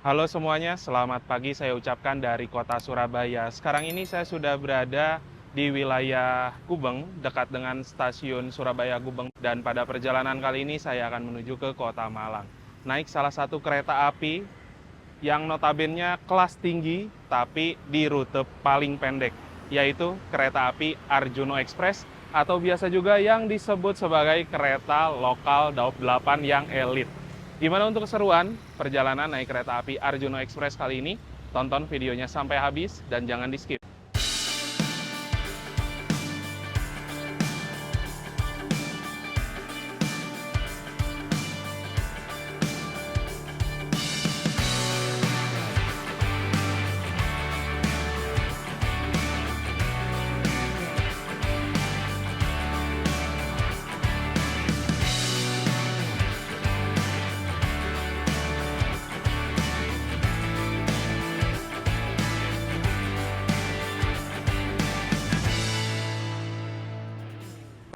Halo semuanya, selamat pagi saya ucapkan dari kota Surabaya. Sekarang ini saya sudah berada di wilayah Gubeng, dekat dengan stasiun Surabaya Gubeng. Dan pada perjalanan kali ini saya akan menuju ke kota Malang. Naik salah satu kereta api yang notabene kelas tinggi, tapi di rute paling pendek, yaitu kereta api Arjuno Express, atau biasa juga yang disebut sebagai kereta lokal Daob 8 yang elit. Gimana untuk keseruan perjalanan naik kereta api Arjuno Express kali ini? Tonton videonya sampai habis dan jangan di skip.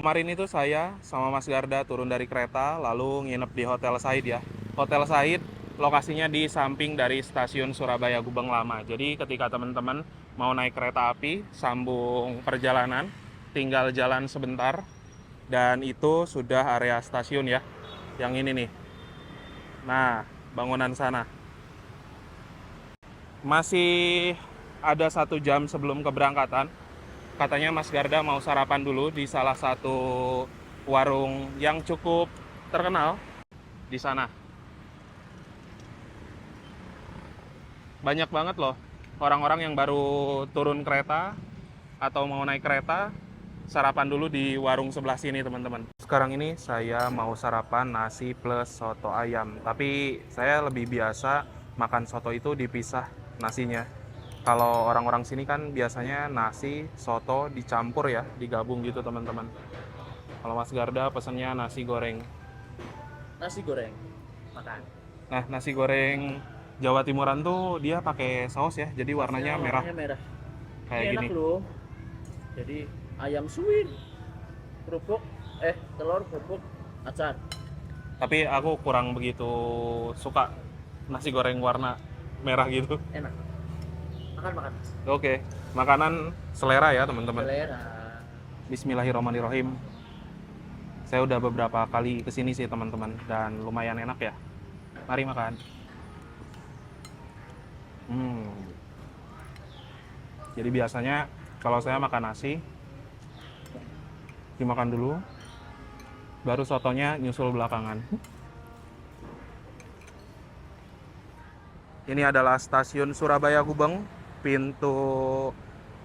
Kemarin itu saya sama Mas Garda turun dari kereta lalu nginep di Hotel Said ya. Hotel Said lokasinya di samping dari stasiun Surabaya Gubeng Lama. Jadi ketika teman-teman mau naik kereta api sambung perjalanan, tinggal jalan sebentar dan itu sudah area stasiun ya. Yang ini nih. Nah, bangunan sana. Masih ada 1 jam sebelum keberangkatan. Katanya Mas Garda mau sarapan dulu di salah satu warung yang cukup terkenal di sana. Banyak banget loh orang-orang yang baru turun kereta atau mau naik kereta, sarapan dulu di warung sebelah sini teman-teman. Sekarang ini saya mau sarapan nasi plus soto ayam, tapi saya lebih biasa makan soto itu dipisah nasinya. Kalau orang-orang sini kan biasanya nasi, soto dicampur ya, digabung gitu teman-teman. Kalau Mas Garda pesennya nasi goreng. Nasi goreng makan. Nah, nasi goreng Jawa Timuran tuh dia pakai saus ya, jadi warnanya merah Warnanya merah. kayak Ini enak gini. loh. Jadi ayam suwir, kerupuk, telur, kerupuk, acar. Tapi aku kurang begitu suka nasi goreng warna merah gitu. Enak. Makan makan. Oke, makanan selera ya teman-teman. Selera. Bismillahirrahmanirrahim. Saya udah beberapa kali kesini sih teman-teman dan lumayan enak ya. Mari makan. Jadi biasanya kalau saya makan nasi dimakan dulu, baru sotonya nyusul belakangan. Ini adalah stasiun Surabaya Gubeng, pintu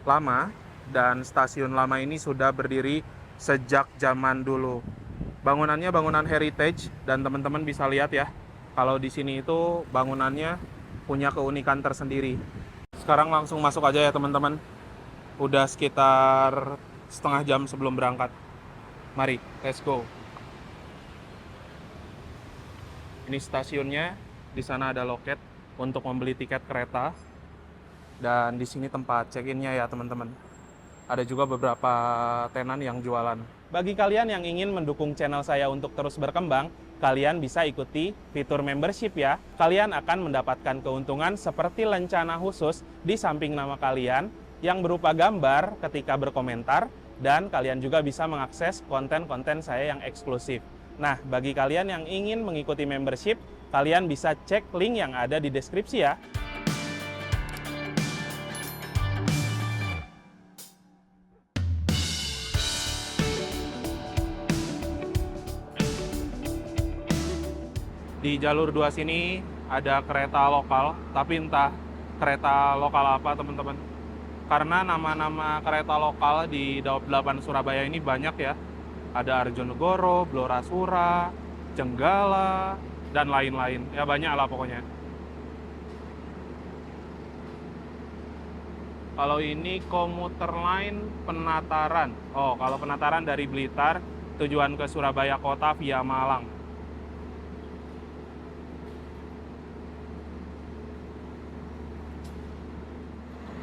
lama, dan stasiun lama ini sudah berdiri sejak zaman dulu. Bangunannya bangunan heritage dan teman-teman bisa lihat ya, kalau di sini itu bangunannya punya keunikan tersendiri. Sekarang langsung masuk aja ya teman-teman. Udah sekitar setengah jam sebelum berangkat. Mari, let's go. Ini stasiunnya, di sana ada loket untuk membeli tiket kereta. Dan di sini tempat check-in-nya ya teman-teman. Ada juga beberapa tenan yang jualan. Bagi kalian yang ingin mendukung channel saya untuk terus berkembang, kalian bisa ikuti fitur membership ya. Kalian akan mendapatkan keuntungan seperti lencana khusus di samping nama kalian yang berupa gambar ketika berkomentar, dan kalian juga bisa mengakses konten-konten saya yang eksklusif. Nah, bagi kalian yang ingin mengikuti membership, kalian bisa cek link yang ada di deskripsi ya. Di jalur 2 sini ada kereta lokal, tapi entah kereta lokal apa teman-teman. Karena nama-nama kereta lokal di Daob 8 Surabaya ini banyak ya. Ada Arjonegoro, Blorasura, Jenggala, dan lain-lain. Ya banyak lah pokoknya. Kalau ini komuter line Penataran. Oh, kalau Penataran dari Blitar, tujuan ke Surabaya Kota via Malang.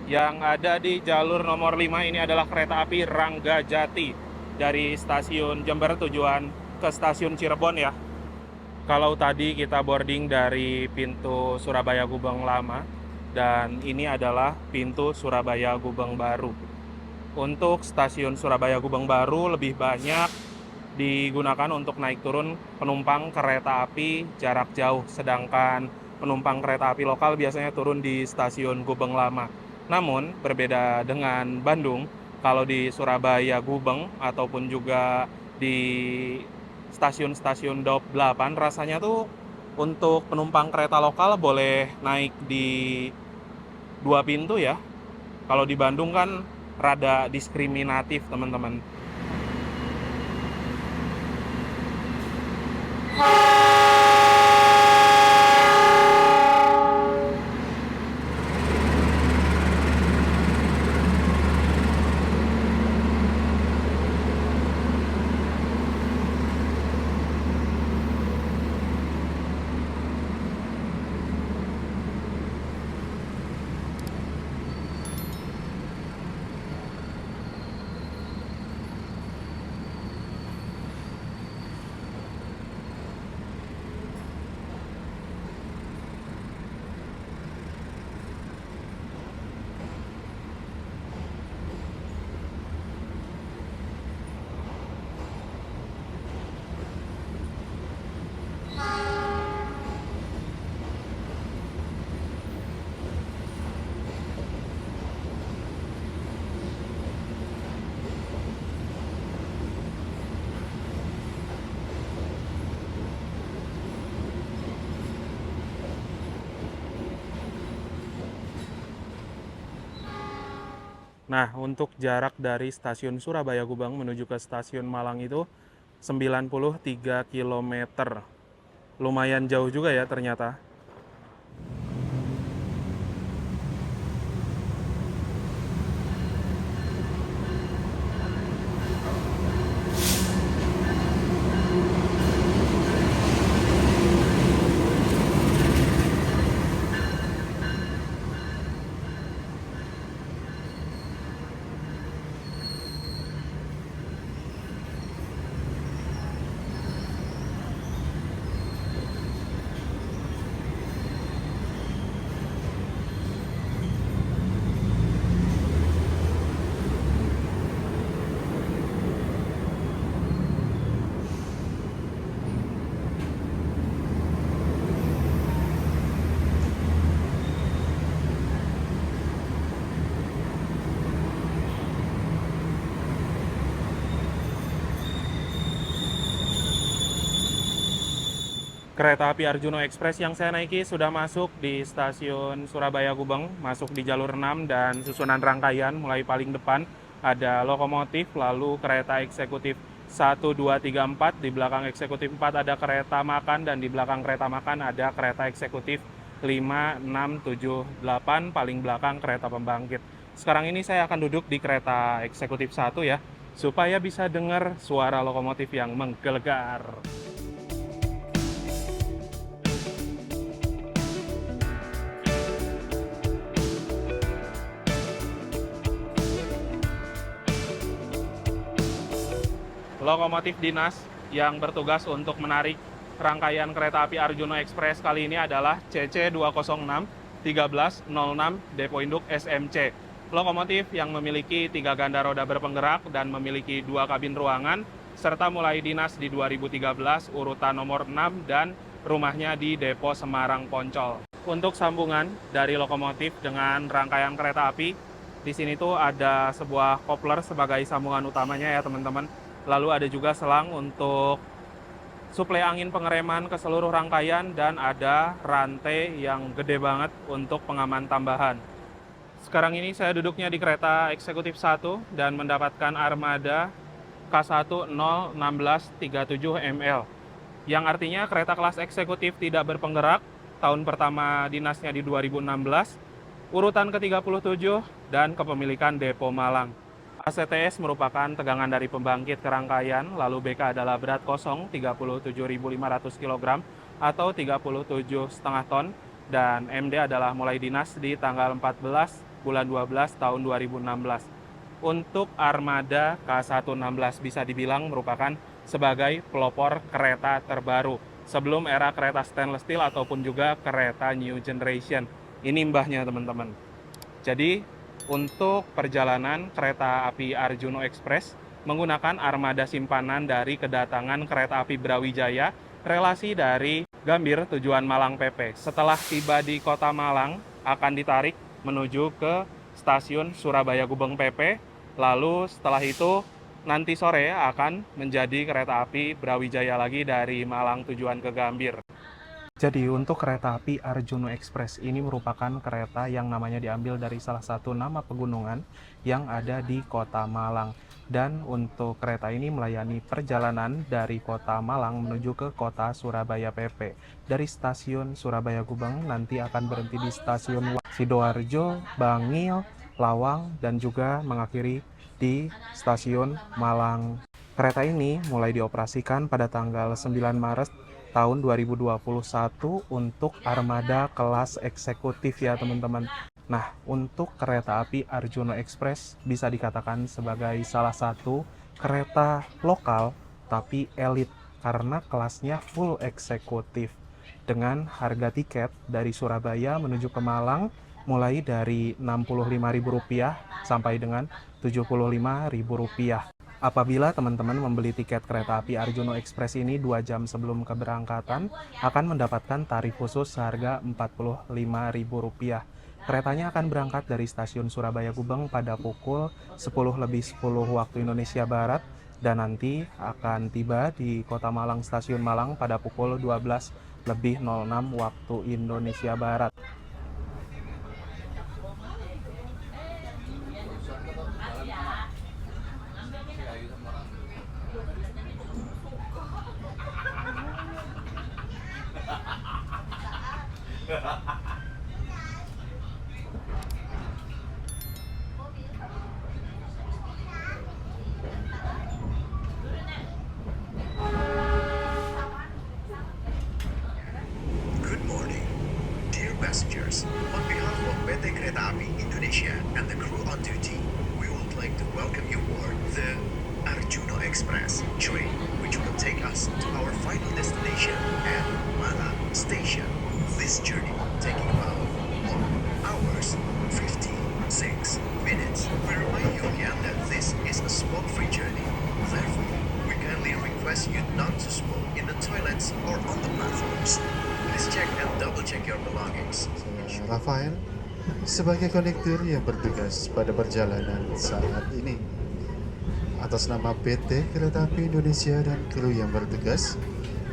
Yang ada di jalur nomor 5 ini adalah kereta api Ranggajati dari stasiun Jember tujuan ke stasiun Cirebon ya. Kalau tadi kita boarding dari pintu Surabaya Gubeng Lama, dan ini adalah pintu Surabaya Gubeng Baru. Untuk stasiun Surabaya Gubeng Baru lebih banyak digunakan untuk naik turun penumpang kereta api jarak jauh, sedangkan penumpang kereta api lokal biasanya turun di stasiun Gubeng Lama. Namun berbeda dengan Bandung, kalau di Surabaya Gubeng ataupun juga di stasiun-stasiun Daup 8, rasanya tuh untuk penumpang kereta lokal boleh naik di dua pintu ya. Kalau di Bandung kan rada diskriminatif, teman-teman. Nah, untuk jarak dari stasiun Surabaya Gubeng menuju ke stasiun Malang itu 93 kilometer. Lumayan jauh juga ya ternyata. Kereta api Arjuno Express yang saya naiki sudah masuk di stasiun Surabaya Gubeng, masuk di jalur 6 dan susunan rangkaian mulai paling depan ada lokomotif, lalu kereta eksekutif 1, 2, 3, 4, di belakang eksekutif 4 ada kereta makan, dan di belakang kereta makan ada kereta eksekutif 5, 6, 7, 8, paling belakang kereta pembangkit. Sekarang ini saya akan duduk di kereta eksekutif 1 ya, supaya bisa dengar suara lokomotif yang menggelegar. Lokomotif dinas yang bertugas untuk menarik rangkaian kereta api Arjuno Express kali ini adalah CC206 1306 Depo Induk SMC. Lokomotif yang memiliki 3 ganda roda berpenggerak dan memiliki 2 kabin ruangan, serta mulai dinas di 2013 urutan nomor 6 dan rumahnya di Depo Semarang Poncol. Untuk sambungan dari lokomotif dengan rangkaian kereta api, di sini tuh ada sebuah kopler sebagai sambungan utamanya ya teman-teman. Lalu ada juga selang untuk suplai angin pengereman ke seluruh rangkaian, dan ada rantai yang gede banget untuk pengaman tambahan. Sekarang ini saya duduknya di kereta eksekutif 1 dan mendapatkan armada K101637ML. Yang artinya kereta kelas eksekutif tidak berpenggerak, tahun pertama dinasnya di 2016, urutan ke-37, dan kepemilikan Depo Malang. ACTS merupakan tegangan dari pembangkit ke rangkaian, lalu BK adalah berat kosong 37.500 kg atau 37,5 ton, dan MD adalah mulai dinas di tanggal 14 bulan 12 tahun 2016. Untuk armada K116 bisa dibilang merupakan sebagai pelopor kereta terbaru sebelum era kereta stainless steel ataupun juga kereta new generation. Ini mbahnya teman-teman. Jadi untuk perjalanan kereta api Arjuno Express menggunakan armada simpanan dari kedatangan kereta api Brawijaya relasi dari Gambir tujuan Malang PP. Setelah tiba di kota Malang akan ditarik menuju ke stasiun Surabaya Gubeng PP. Lalu setelah itu nanti sore akan menjadi kereta api Brawijaya lagi dari Malang tujuan ke Gambir. Jadi untuk kereta api Arjuno Express ini merupakan kereta yang namanya diambil dari salah satu nama pegunungan yang ada di kota Malang. Dan untuk kereta ini melayani perjalanan dari kota Malang menuju ke kota Surabaya PP. Dari stasiun Surabaya Gubeng nanti akan berhenti di stasiun Sidoarjo, Bangil, Lawang, dan juga mengakhiri di stasiun Malang. Kereta ini mulai dioperasikan pada tanggal 9 Maret tahun 2021 untuk armada kelas eksekutif ya teman-teman. Nah, untuk kereta api Arjuno Express bisa dikatakan sebagai salah satu kereta lokal tapi elit karena kelasnya full eksekutif. Dengan harga tiket dari Surabaya menuju ke Malang mulai dari Rp65.000 sampai dengan Rp75.000. Apabila teman-teman membeli tiket kereta api Arjuno Express ini 2 jam sebelum keberangkatan, akan mendapatkan tarif khusus seharga Rp45.000. Keretanya akan berangkat dari stasiun Surabaya Gubeng pada pukul 10.10 waktu Indonesia Barat dan nanti akan tiba di Kota Malang Stasiun Malang pada pukul 12.06 waktu Indonesia Barat. Good morning, dear passengers. On behalf of PT Kereta Api Indonesia and the crew on duty, we would like to welcome you aboard the Arjuno Express train, which will take us to our final destination at Malang Station. This journey taking about 1 hours 56 minutes. We remind you again that this is a smoke-free journey. Therefore, we kindly request you not to smoke in the toilets or on the platforms. Please check and double-check your belongings. Saya Rafael, sebagai kondektur yang bertugas pada perjalanan saat ini. Atas nama PT Kereta Api Indonesia dan kru yang bertugas,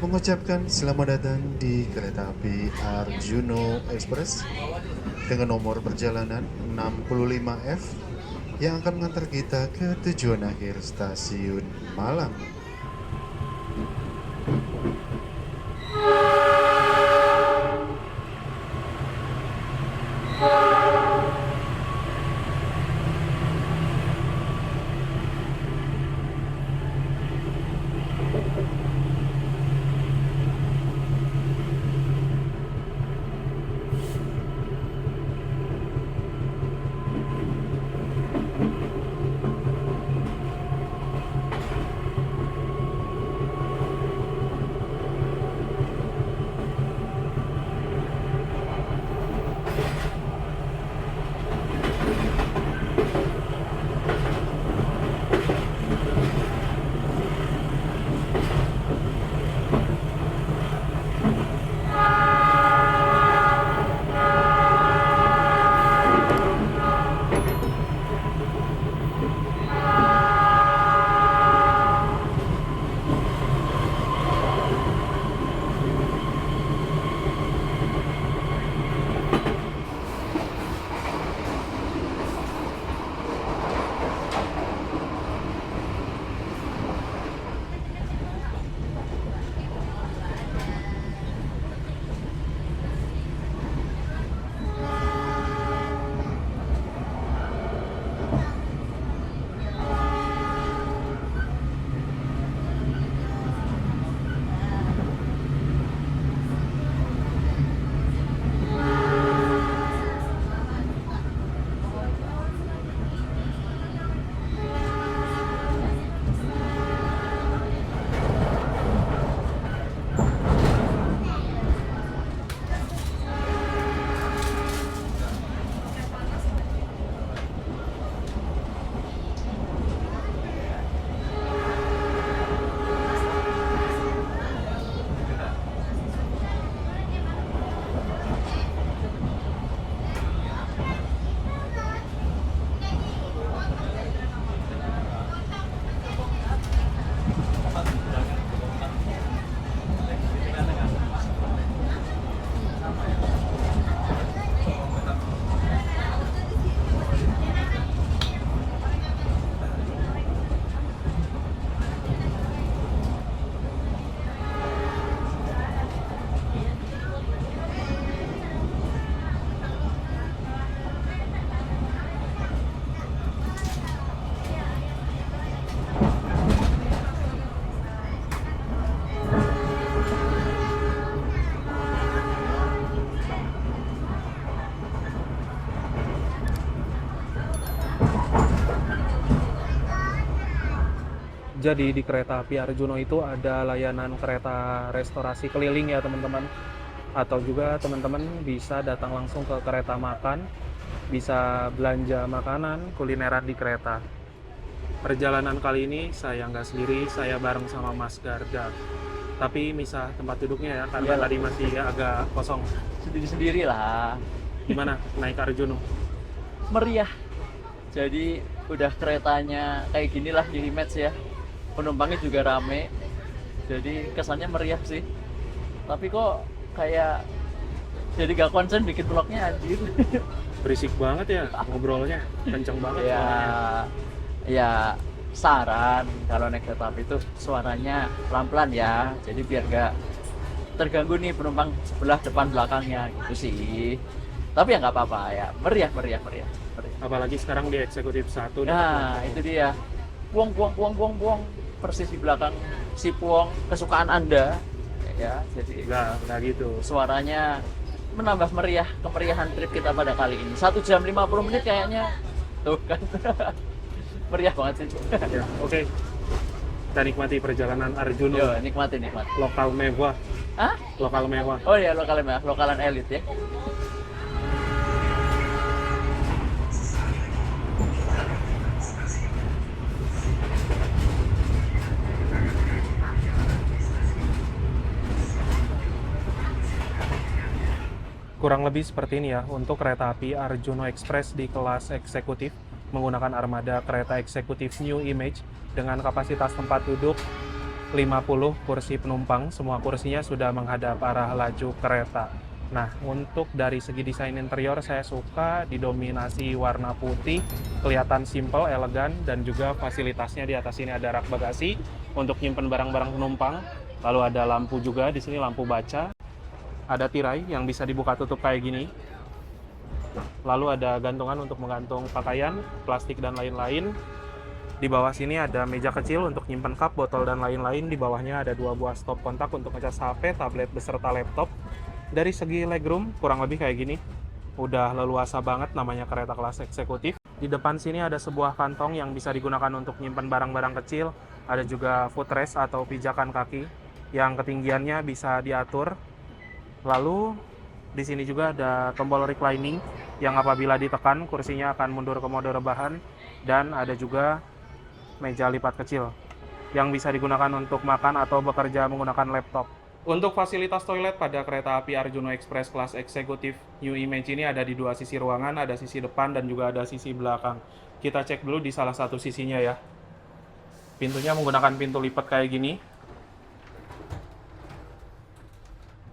mengucapkan selamat datang di Kereta Api Arjuno Express dengan nomor perjalanan 65F yang akan mengantar kita ke tujuan akhir stasiun Malang. Jadi di kereta api Arjuna itu ada layanan kereta restorasi keliling ya teman-teman. Atau juga teman-teman bisa datang langsung ke kereta makan, bisa belanja makanan, kulineran di kereta. Perjalanan kali ini saya nggak sendiri, saya bareng sama Mas Garda. Tapi misah tempat duduknya ya, karena Iyalah. tadi masih agak kosong. Sendiri-sendiri lah. Gimana naik Arjuna? Meriah. Jadi udah keretanya kayak gini lah di image ya. Penumpangnya juga rame. Jadi kesannya meriah sih. Tapi kok kayak jadi gak konsen bikin vlognya anjir. Berisik banget ya ngobrolnya, kenceng banget Ya, suaranya. ya saran kalau naik kereta api itu suaranya pelan-pelan ya. Jadi biar gak terganggu nih penumpang sebelah depan belakangnya gitu sih. Tapi ya nggak apa-apa ya. Meriah. Apalagi sekarang di eksekutif 1. Nah, itu dia. Buang. Persis di belakang si Puong kesukaan Anda. Ya, jadi Nggak gitu. suaranya menambah meriah kemeriahan trip kita pada kali ini. 1 jam 50 menit kayaknya. Tuh kan. Meriah banget sih. Ya, oke. Kita nikmati perjalanan Arjuna. Yo, nikmati. Lokal mewah. Hah? Lokal mewah. Oh iya, lokalan elit ya. Kurang lebih seperti ini ya untuk kereta api Arjuna Express di kelas eksekutif menggunakan armada kereta eksekutif New Image dengan kapasitas tempat duduk 50 kursi penumpang. Semua kursinya sudah menghadap arah laju kereta. Nah, untuk dari segi desain interior saya suka didominasi warna putih, kelihatan simple, elegan, dan juga fasilitasnya di atas ini ada rak bagasi untuk nyimpen barang-barang penumpang. Lalu ada lampu juga di sini, lampu baca. Ada tirai yang bisa dibuka tutup kayak gini. Lalu ada gantungan untuk menggantung pakaian, plastik dan lain-lain. Di bawah sini ada meja kecil untuk nyimpen cup, botol dan lain-lain. Di bawahnya ada 2 buah stop kontak untuk ngecas HP, tablet beserta laptop. Dari segi legroom kurang lebih kayak gini. Udah leluasa banget, namanya kereta kelas eksekutif. Di depan sini ada sebuah kantong yang bisa digunakan untuk nyimpen barang-barang kecil. Ada juga footrest atau pijakan kaki yang ketinggiannya bisa diatur. Lalu di sini juga ada tombol reclining yang apabila ditekan kursinya akan mundur ke mode rebahan, dan ada juga meja lipat kecil yang bisa digunakan untuk makan atau bekerja menggunakan laptop. Untuk fasilitas toilet pada kereta api Arjuna Express kelas eksekutif New Image ini ada di 2 sisi ruangan, ada sisi depan dan juga ada sisi belakang. Kita cek dulu di salah satu sisinya ya. Pintunya menggunakan pintu lipat kayak gini.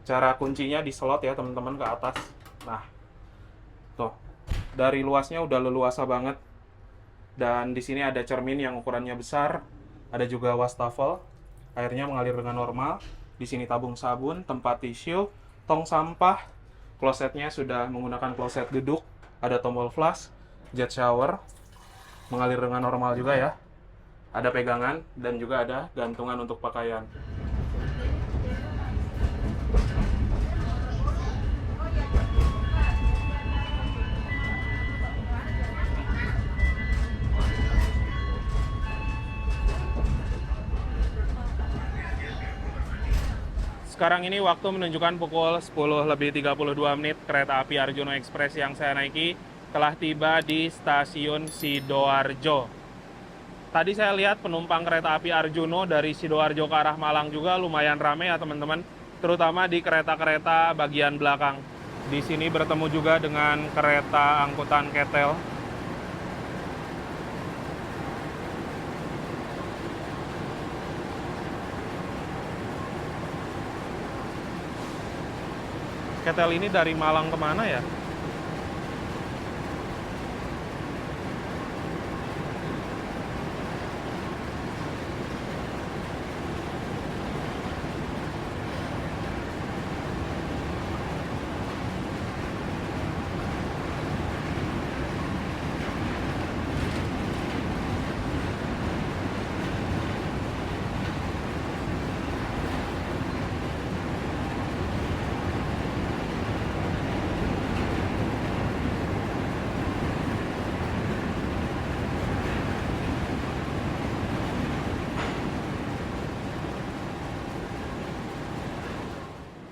Cara kuncinya di slot ya teman-teman ke atas. Nah, tuh dari luasnya udah leluasa banget. Dan di sini ada cermin yang ukurannya besar. Ada juga wastafel, airnya mengalir dengan normal. Di sini tabung sabun, tempat tisu, tong sampah. Klosetnya sudah menggunakan kloset duduk. Ada tombol flush, jet shower, mengalir dengan normal juga ya. Ada pegangan dan juga ada gantungan untuk pakaian. Sekarang ini waktu menunjukkan pukul 10:32. Kereta api Arjuna Express yang saya naiki telah tiba di stasiun Sidoarjo. Tadi saya lihat penumpang kereta api Arjuna dari Sidoarjo ke arah Malang juga lumayan ramai ya teman-teman, terutama di kereta-kereta bagian belakang. Di sini bertemu juga dengan kereta angkutan Ketel. Ketel ini dari Malang kemana ya?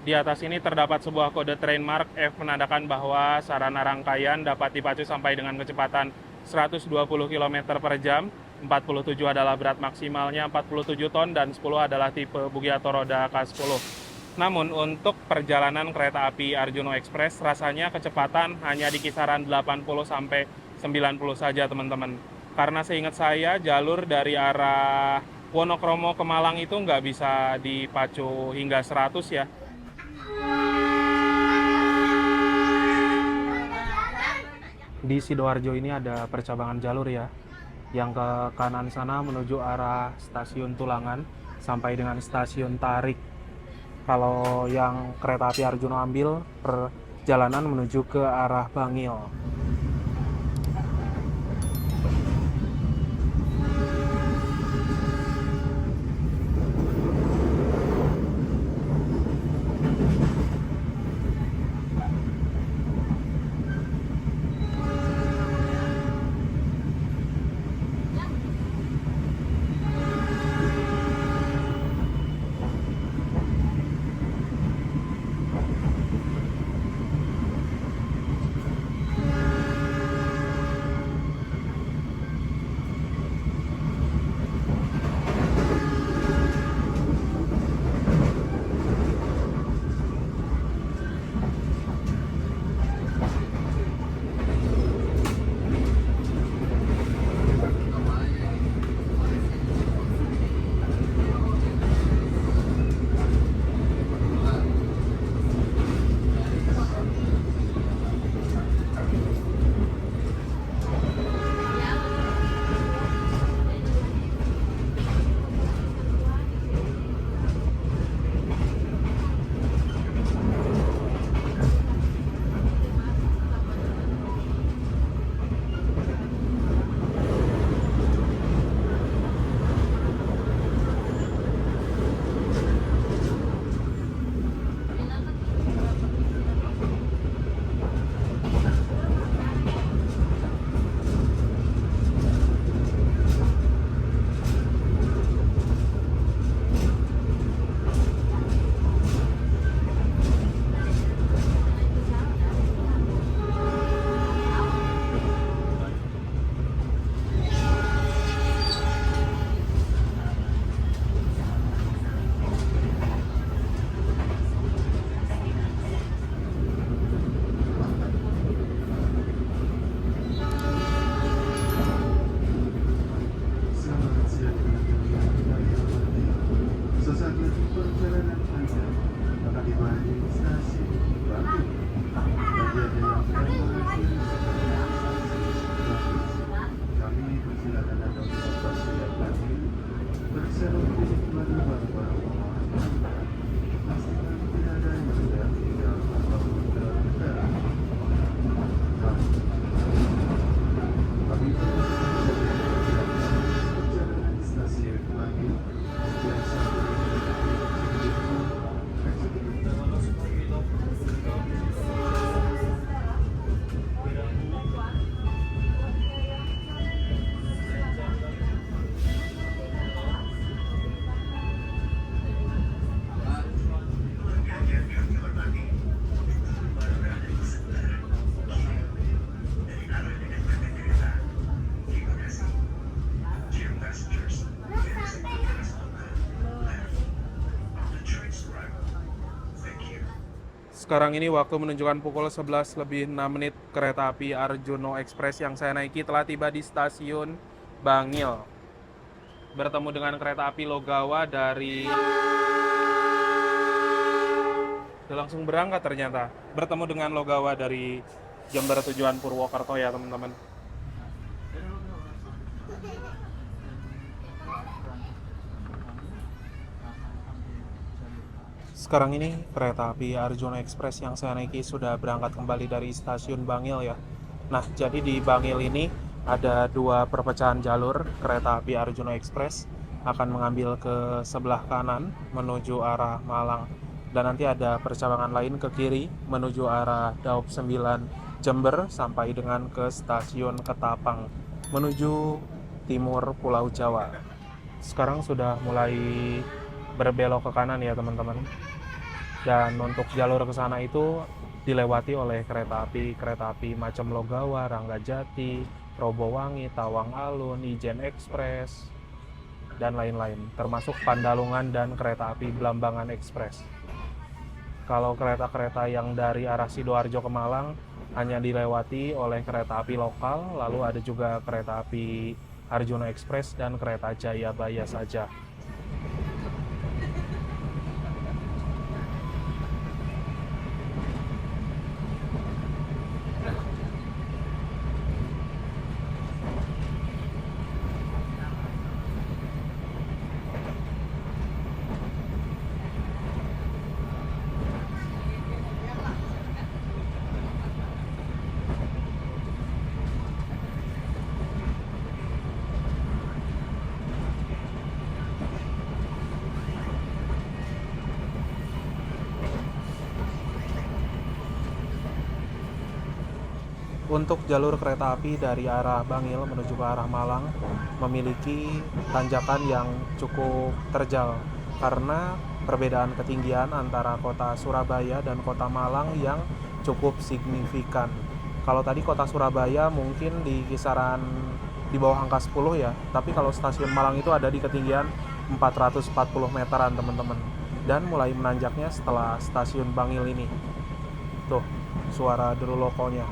Di atas ini terdapat sebuah kode train mark F menandakan bahwa sarana rangkaian dapat dipacu sampai dengan kecepatan 120 km per jam, 47 adalah berat maksimalnya 47 ton, dan 10 adalah tipe bugi atau roda K10. Namun untuk perjalanan kereta api Arjuno Express rasanya kecepatan hanya di kisaran 80 sampai 90 saja teman-teman. Karena seingat saya jalur dari arah Wonokromo ke Malang itu nggak bisa dipacu hingga 100 ya. Di Sidoarjo ini ada percabangan jalur ya. Yang ke kanan sana menuju arah stasiun Tulangan sampai dengan stasiun Tarik. Kalau yang kereta api Arjuno ambil perjalanan menuju ke arah Bangil. Sekarang ini waktu menunjukkan pukul 11 lebih 6 menit. Kereta api Arjuno Express yang saya naiki telah tiba di stasiun Bangil. Bertemu dengan kereta api Logawa dari... Udah langsung berangkat ternyata. Bertemu dengan Logawa dari Jember tujuan Purwokerto ya teman-teman. Sekarang ini kereta api Arjuno Express yang saya naiki sudah berangkat kembali dari stasiun Bangil ya. Nah, jadi di Bangil ini ada dua perpecahan jalur. Kereta api Arjuno Express akan mengambil ke sebelah kanan menuju arah Malang. Dan nanti ada percabangan lain ke kiri menuju arah Daop 9 Jember sampai dengan ke stasiun Ketapang menuju timur Pulau Jawa. Sekarang sudah mulai berbelok ke kanan ya teman-teman. Dan untuk jalur ke sana itu dilewati oleh kereta api macam Logawa, Ranggajati, Robowangi, Tawang Alun, Ijen Express, dan lain-lain, termasuk Pandalungan dan kereta api Blambangan Express. Kalau kereta-kereta yang dari arah Sidoarjo ke Malang hanya dilewati oleh kereta api lokal, lalu ada juga kereta api Arjuna Express dan kereta Jayabaya saja. Untuk jalur kereta api dari arah Bangil menuju ke arah Malang memiliki tanjakan yang cukup terjal karena perbedaan ketinggian antara kota Surabaya dan kota Malang yang cukup signifikan. Kalau tadi kota Surabaya mungkin di kisaran di bawah angka 10 ya, tapi kalau stasiun Malang itu ada di ketinggian 440 meteran teman-teman, dan mulai menanjaknya setelah stasiun Bangil ini. Tuh, suara deru lokonya.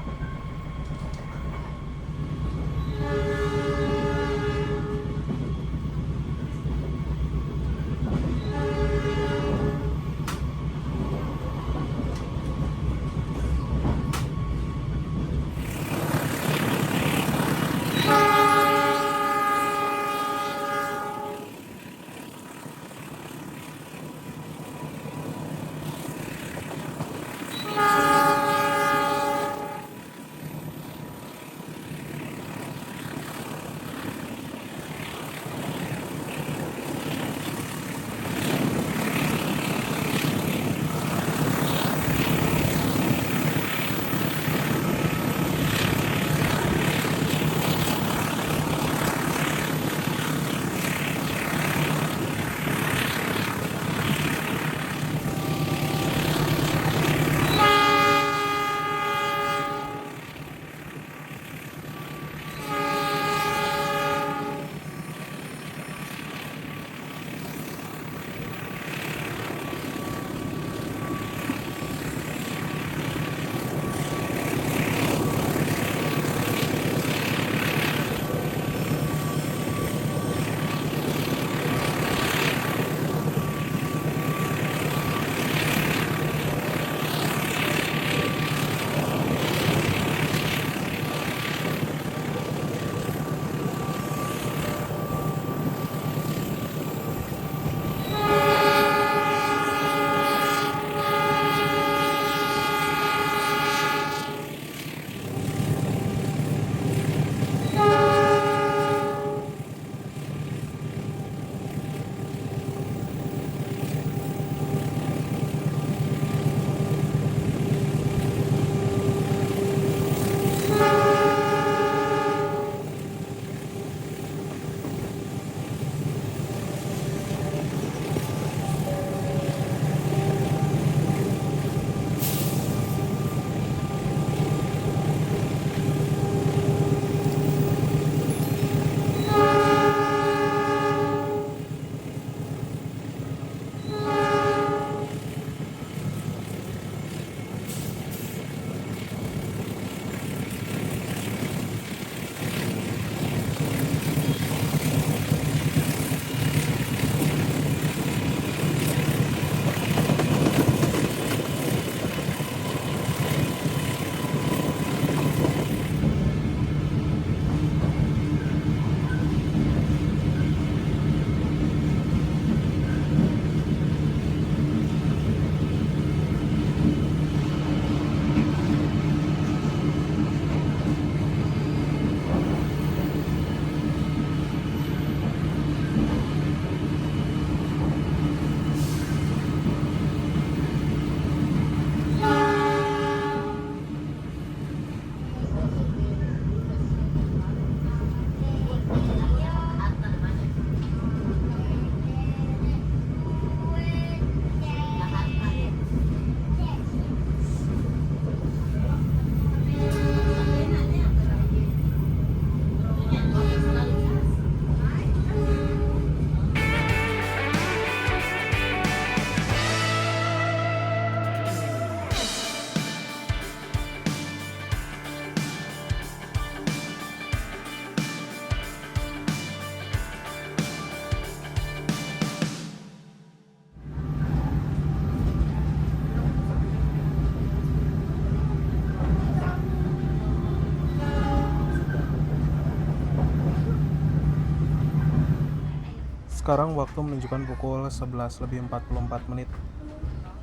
Sekarang waktu menunjukkan pukul 11:44 menit.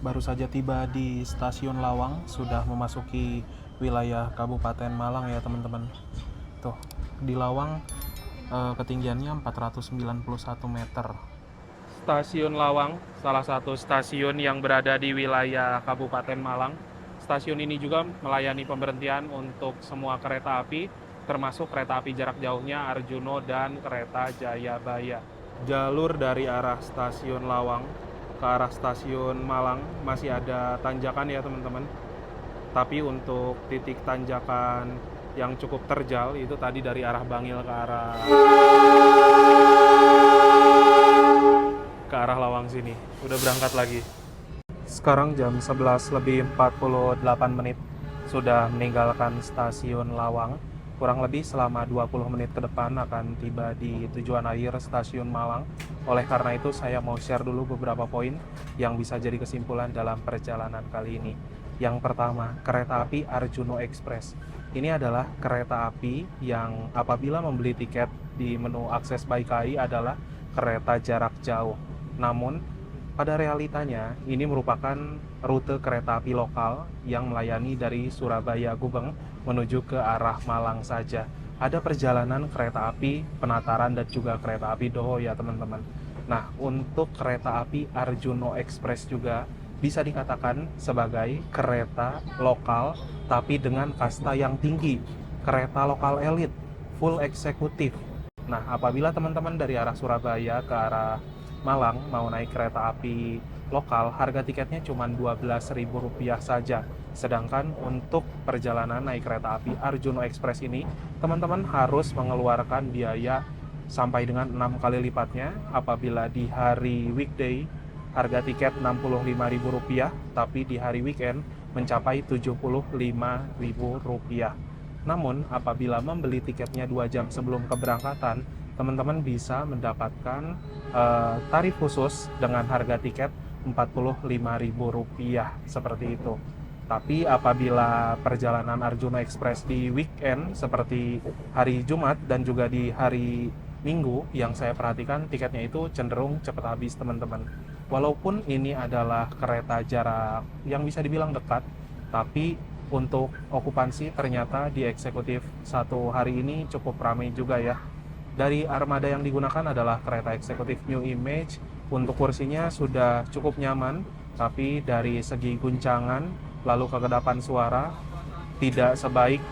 Baru saja tiba di Stasiun Lawang, sudah memasuki wilayah Kabupaten Malang ya teman-teman. Tuh, di Lawang ketinggiannya 491 meter. Stasiun Lawang, salah satu stasiun yang berada di wilayah Kabupaten Malang. Stasiun ini juga melayani pemberhentian untuk semua kereta api, termasuk kereta api jarak jauhnya Arjuno dan kereta Jayabaya. Jalur dari arah Stasiun Lawang ke arah Stasiun Malang masih ada tanjakan ya teman-teman. Tapi untuk titik tanjakan yang cukup terjal itu tadi dari arah Bangil ke arah Lawang sini. Udah berangkat lagi. Sekarang jam 11:48 menit. Sudah meninggalkan Stasiun Lawang. Kurang lebih selama 20 menit ke depan akan tiba di tujuan akhir Stasiun Malang. Oleh karena itu saya mau share dulu beberapa poin yang bisa jadi kesimpulan dalam perjalanan kali ini. Yang pertama, kereta api Arjuno Express. Ini adalah kereta api yang apabila membeli tiket di menu akses by KAI adalah kereta jarak jauh. Namun, pada realitanya ini merupakan rute kereta api lokal yang melayani dari Surabaya Gubeng menuju ke arah Malang saja. Ada perjalanan kereta api Penataran dan juga kereta api Doho ya teman-teman. Nah, untuk kereta api Arjuno Express juga bisa dikatakan sebagai kereta lokal tapi dengan kasta yang tinggi, kereta lokal elit, full eksekutif. Nah, apabila teman-teman dari arah Surabaya ke arah Malang mau naik kereta api lokal, harga tiketnya cuma Rp12.000 saja. Sedangkan untuk perjalanan naik kereta api Arjuno Express ini, teman-teman harus mengeluarkan biaya sampai dengan 6 kali lipatnya. Apabila di hari weekday harga tiket Rp65.000, tapi di hari weekend mencapai Rp75.000. Namun apabila membeli tiketnya 2 jam sebelum keberangkatan, teman-teman bisa mendapatkan tarif khusus dengan harga tiket Rp45.000 seperti itu. Tapi apabila perjalanan Arjuno Express di weekend seperti hari Jumat dan juga di hari Minggu, yang saya perhatikan tiketnya itu cenderung cepat habis teman-teman. Walaupun ini adalah kereta jarak yang bisa dibilang dekat, tapi untuk okupansi ternyata di eksekutif satu hari ini cukup ramai juga ya. Dari armada yang digunakan adalah kereta eksekutif New Image. Untuk kursinya sudah cukup nyaman, tapi dari segi guncangan lalu kekedapan suara tidak sebaik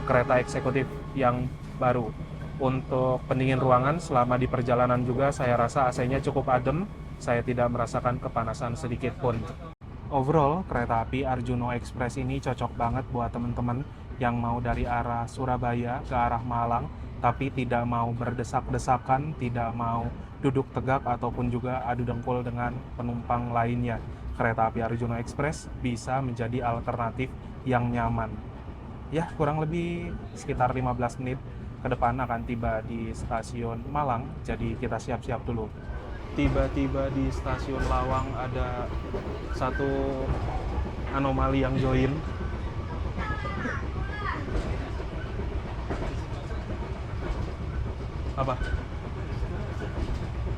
kereta eksekutif yang baru. Untuk pendingin ruangan selama di perjalanan juga saya rasa AC-nya cukup adem, saya tidak merasakan kepanasan sedikit pun. Overall, kereta api Arjuno Express ini cocok banget buat teman-teman yang mau dari arah Surabaya ke arah Malang, tapi tidak mau berdesak-desakan, tidak mau duduk tegak ataupun juga adu dengkul dengan penumpang lainnya. Kereta api Arjuno Express bisa menjadi alternatif yang nyaman. Ya, kurang lebih sekitar 15 menit ke depan akan tiba di Stasiun Malang, jadi kita siap-siap dulu. Tiba-tiba di Stasiun Lawang ada satu anomali yang join. Apa?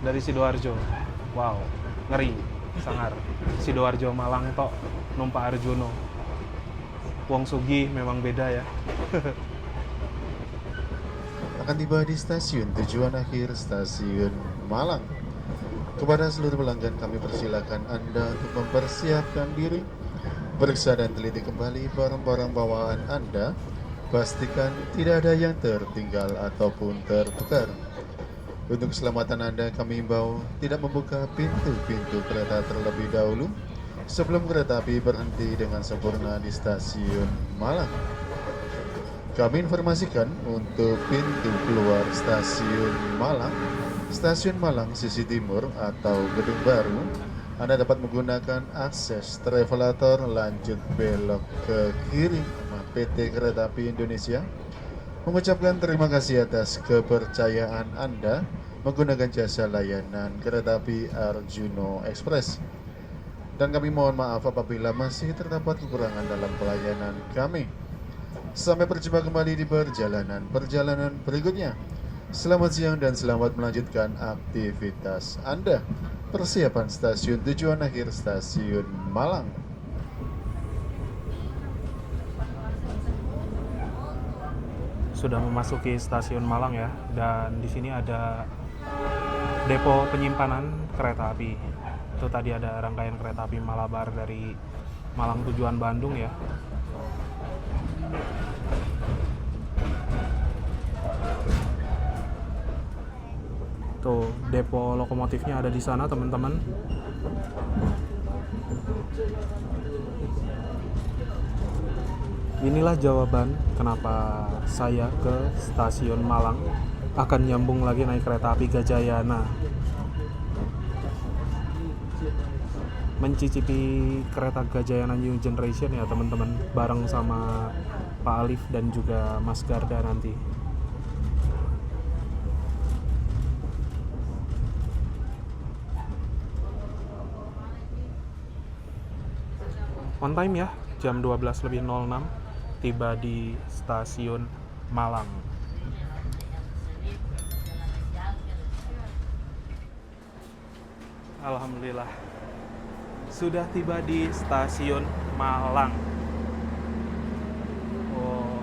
Dari Sidoarjo. Wow, ngeri, sangar. Sidoarjo Malang tok numpak Arjuno. Wong Sugih memang beda ya. Akan tiba di stasiun tujuan akhir Stasiun Malang. Kepada seluruh pelanggan kami persilakan Anda untuk mempersiapkan diri, periksa dan teliti kembali barang-barang bawaan Anda. Pastikan tidak ada yang tertinggal ataupun tertukar. Untuk keselamatan Anda, kami himbau tidak membuka pintu-pintu kereta terlebih dahulu sebelum kereta api berhenti dengan sempurna di Stasiun Malang. Kami informasikan untuk pintu keluar Stasiun Malang, Stasiun Malang sisi timur atau Gedung Baru, Anda dapat menggunakan akses travelator lanjut belok ke kiri. PT Kereta Api Indonesia mengucapkan terima kasih atas kepercayaan Anda menggunakan jasa layanan Kereta Api Arjuno Express. Dan kami mohon maaf apabila masih terdapat kekurangan dalam pelayanan kami. Sampai berjumpa kembali di perjalanan berikutnya. Selamat siang dan selamat melanjutkan aktivitas Anda. Persiapan stasiun tujuan akhir stasiun Malang. Sudah memasuki stasiun Malang ya, dan di sini ada depo penyimpanan kereta api. Itu tadi ada rangkaian kereta api Malabar dari Malang tujuan Bandung ya. Tuh, depo lokomotifnya ada di sana, teman-teman. Inilah jawaban kenapa saya ke stasiun Malang akan nyambung lagi naik kereta api Gajayana. Mencicipi kereta Gajayana New Generation ya teman-teman, bareng sama Pak Alif dan juga Mas Garda nanti. On time ya, jam 12:06 tiba di stasiun Malang. Alhamdulillah sudah tiba di stasiun Malang. Oh,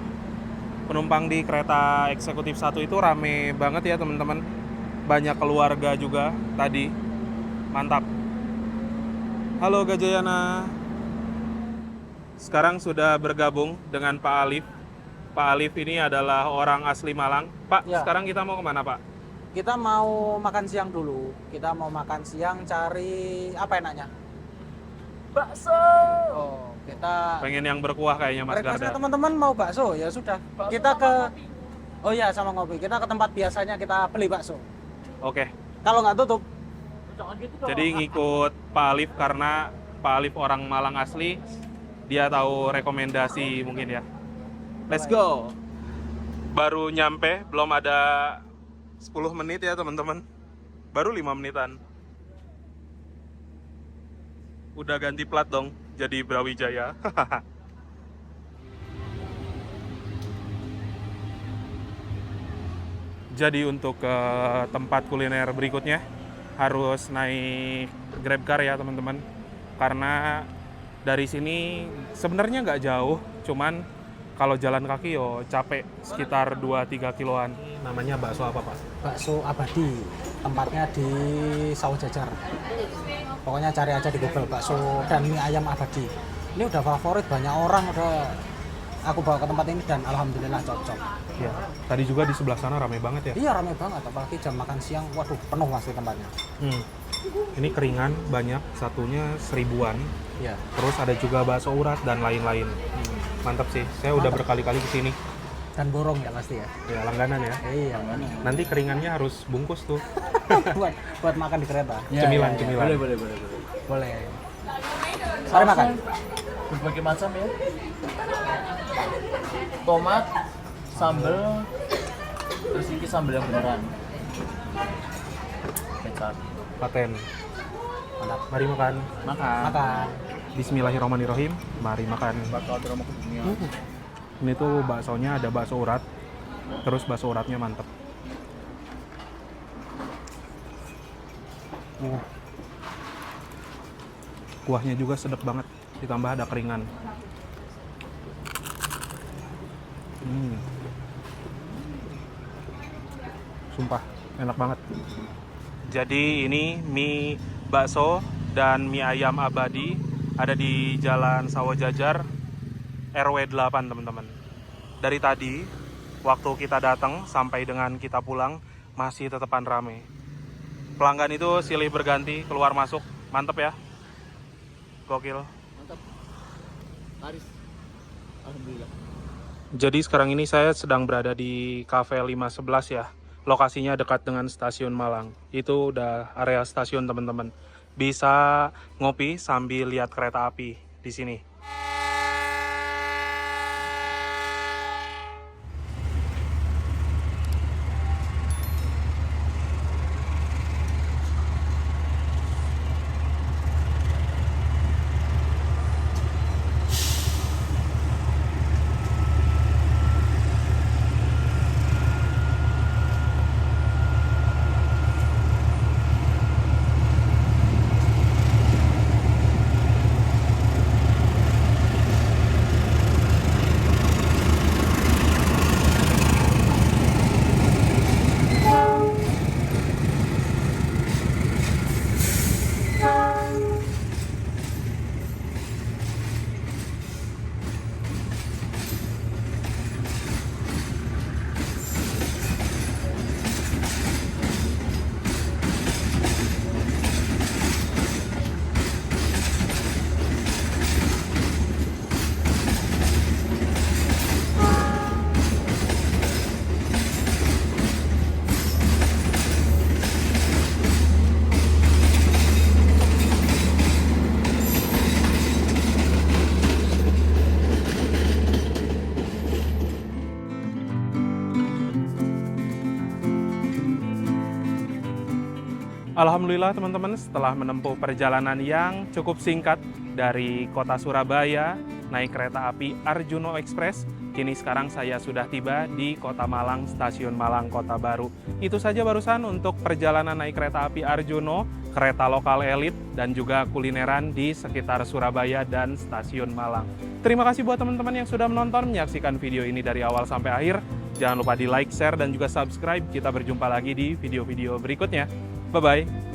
penumpang di kereta eksekutif 1 itu rame banget ya teman-teman. Banyak keluarga juga tadi. Mantap. Halo Gajayana. Sekarang sudah bergabung dengan Pak Alif. Pak Alif ini adalah orang asli Malang. Pak, Ya. sekarang kita mau kemana Pak? Kita mau makan siang dulu. Kita mau makan siang cari apa enaknya? Bakso. Oh, kita Pengen yang berkuah kayaknya Mas requestnya Garda. teman-teman mau bakso ya sudah. Bakso Kita sama ke kopi. Oh iya sama ngopi. Kita ke tempat biasanya kita beli bakso. Oke. Kalau nggak tutup, Jangan gitu dong. Jadi ngikut Pak Alif karena Pak Alif orang Malang asli. Dia tahu rekomendasi mungkin ya. Let's go. Baru nyampe, belum ada 10 menit ya teman-teman. Baru 5 menitan. Udah ganti plat dong, jadi Brawijaya. Jadi untuk ke tempat kuliner berikutnya harus naik GrabCar ya teman-teman. Karena dari sini sebenarnya nggak jauh, cuman kalau jalan kaki yo capek, sekitar 2-3 kiloan. Namanya bakso apa Pak? bakso abadi. Tempatnya di Sawah Jajar. Pokoknya cari aja di Google bakso dan mie ayam abadi. Ini udah favorit banyak orang, udah aku bawa ke tempat ini dan alhamdulillah cocok. Ya, tadi juga di sebelah sana ramai banget ya. Iya ramai banget, apalagi jam makan siang, waduh penuh pasti tempatnya. Ini keringan banyak, satunya 1000-an. Iya. Terus ada juga bakso urat dan lain-lain. Mantap sih, saya udah Mantap. berkali-kali kesini. Dan borong ya pasti ya. Ya langganan ya. Iya benar. Nanti keringannya harus bungkus tuh. buat makan di kereta. Cemilan, cemilan. Boleh. Boleh. Mari makan. Berbagai macam ya. Tomat, sambal, terus ini sambal yang beneran. Kecap. Paten. Mantap. Mari makan. Makan. Makan. Bismillahirrahmanirrahim. Mari makan. Bakal terima ke dunia. Ini tuh baksonya ada bakso urat. Terus bakso uratnya mantep. Kuahnya juga sedap banget. Ditambah ada keringan. Sumpah, enak banget. Jadi ini mie bakso dan mie ayam abadi ada di Jalan Sawah Jajar RW 8 teman-teman. Dari tadi waktu kita datang sampai dengan kita pulang masih tetepan rame. Pelanggan itu silih berganti keluar masuk, mantep ya. Gokil. Mantap. Laris. Alhamdulillah. Jadi sekarang ini saya sedang berada di Cafe 511 ya. Lokasinya dekat dengan stasiun Malang. Itu udah area stasiun teman-teman. Bisa ngopi sambil lihat kereta api di sini. Alhamdulillah teman-teman, setelah menempuh perjalanan yang cukup singkat dari kota Surabaya naik kereta api Arjuno Express, kini sekarang saya sudah tiba di Kota Malang, Stasiun Malang Kota Baru. Itu saja barusan untuk perjalanan naik kereta api Arjuno, kereta lokal elit, dan juga kulineran di sekitar Surabaya dan Stasiun Malang. Terima kasih buat teman-teman yang sudah menonton, menyaksikan video ini dari awal sampai akhir. Jangan lupa di like, share, dan juga subscribe. Kita berjumpa lagi di video-video berikutnya. Bye-bye.